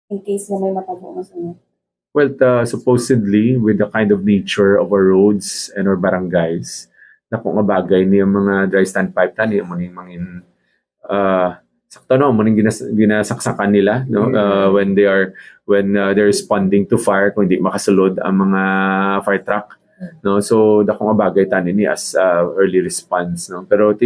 in case na may matabo mas ano? Well, supposedly, with the kind of nature of our roads and our barangays, na kung nga bagay niya mga dry standpipe tani, mangin sakto no, ginasaksakan nila no, when they're responding to fire kung hindi makasulod ang mga fire truck no, so dako nga bagay tani ni as early response no, pero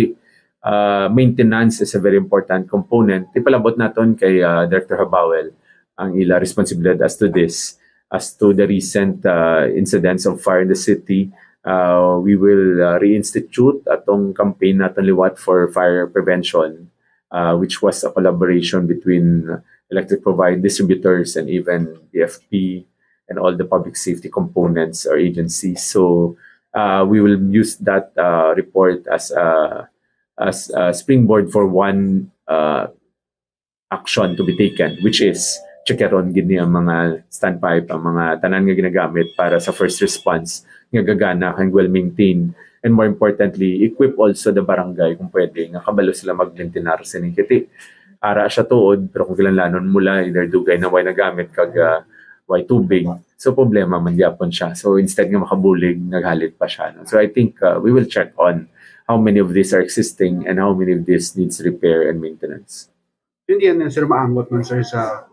maintenance is a very important component. Palabot naton kay Director Habawel ang ila responsibilidad as to this. As to the recent incidents of fire in the city, we will reinstitute atong campaign natin liwat for fire prevention, which was a collaboration between electric provider distributors and even BFP and all the public safety components or agencies. So we will use that report as a springboard for one action to be taken, which is checkeron gini ang mga standpipe, ang mga tanan nga ginagamit para sa first response nga gagana kang well maintained, and more importantly equip also the barangay kung pwede nga kabalo sila maglintinar sining kiti ara siya tuod pero kung kilanlanon mula either dugay na way nagamit kag way tubig, so problema man gyapon siya, so instead nga makabulig naghalit pa siya no? So I think we will check on how many of these are existing and how many of this needs repair and maintenance. Hindi yan sir maangot man sir sa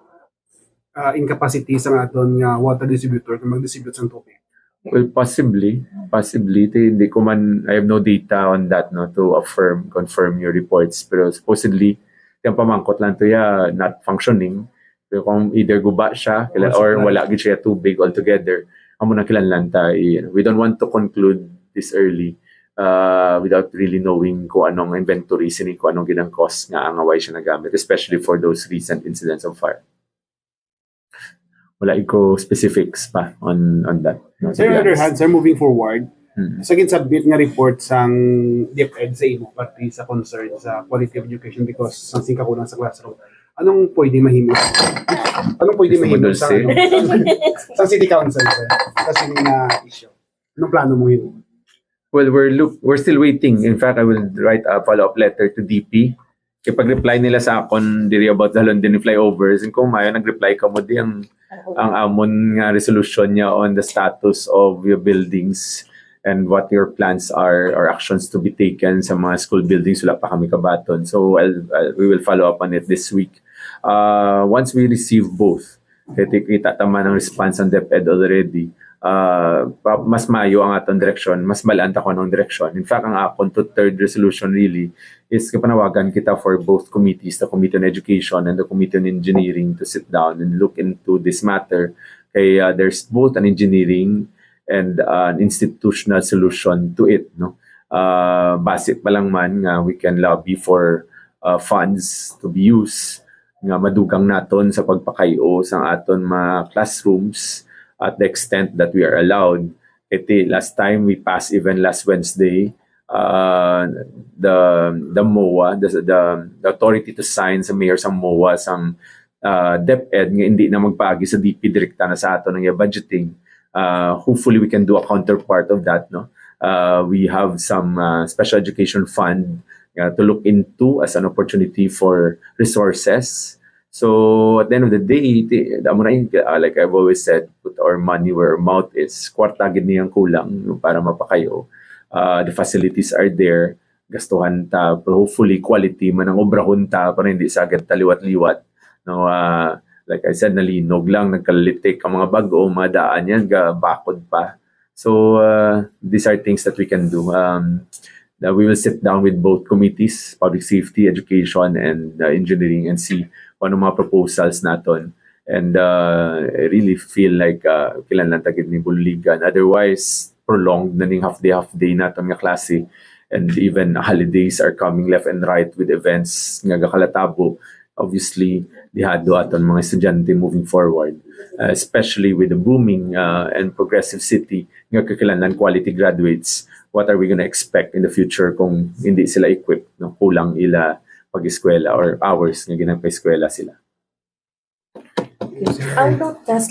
incapacity sa aton nga water distributor na mag-distribute sa tubig? Well, possibly. Hindi ko man, I have no data on that no to confirm your reports. Pero supposedly, yung pamangkot lang to not functioning. Pero kung either guba siya or wala gid siya tubig altogether, amo na kilanlan ta. We don't want to conclude this early without really knowing kung anong inventory sini, kung anong ginang cost nga ang away siya nagamit, especially for those recent incidents of fire. Wala ko specifics pa on that. No, so on the other hand, sir, moving forward, sa submit nga report sang DepEd sa imo pati sa concern sa quality of education because something kakulang sa classroom. Anong pwede mahimo? Anong pwede mahimo sa sa City Council sir? Kasi na issue. Anong plano mo yun? Well, we're still waiting. In fact, I will write a follow-up letter to DP. Kaya pag-reply nila sa akon diri about the London flyovers, and kung mayo nag-reply ka mo di ang amon nga resolution niya on the status of your buildings and what your plans are or actions to be taken sa mga school buildings, wala pa kami kabaton. So we will follow up on it this week. Once we receive both, kita tama ng response ng DepEd already, mas mayo ang atong direksyon, mas balanta ko anong direksyon. In fact, ang akon to third resolution really is kapanawagan kita for both committees, the Committee on Education and the Committee on Engineering, to sit down and look into this matter. Kaya there's both an engineering and an institutional solution to it. No? Basic pa lang man nga we can lobby for funds to be used nga madugang naton sa pagpakayo sa aton mga classrooms at the extent that we are allowed. Last time we passed, even last Wednesday, the MOA, the authority to sign sa mayor sa MOA sang DepEd nga hindi na magpaagi sa DP direkta na sa ato ng budgeting. Hopefully we can do a counterpart of that. No, we have some special education fund to look into as an opportunity for resources. So at the end of the day, like I've always said, put our money where our mouth is. Kwarta gid niyang kulang para mapakayo. The facilities are there. Gastuhan ta, pero hopefully quality man ang obrahon ta para hindi sagad taliwat-liwat. No, like I said, nalinog lang, nagkalitik ang mga bago, mga daan yan, bakod pa. So these are things that we can do. That we will sit down with both committees, public safety, education, and engineering, and see ano mga proposals naton. And I really feel like kailangan tagid ni buligan. Otherwise, prolonged na ning half day naton nga klase. And even holidays are coming left and right with events nga gakalatabo. Obviously, dihado aton mga estudyante moving forward. Especially with the booming and progressive city nga kakailangan quality graduates. What are we going to expect in the future kung hindi sila equipped, no? Kulang ila pag-eskwela or hours nga ginagpa-eskwela sila. Out of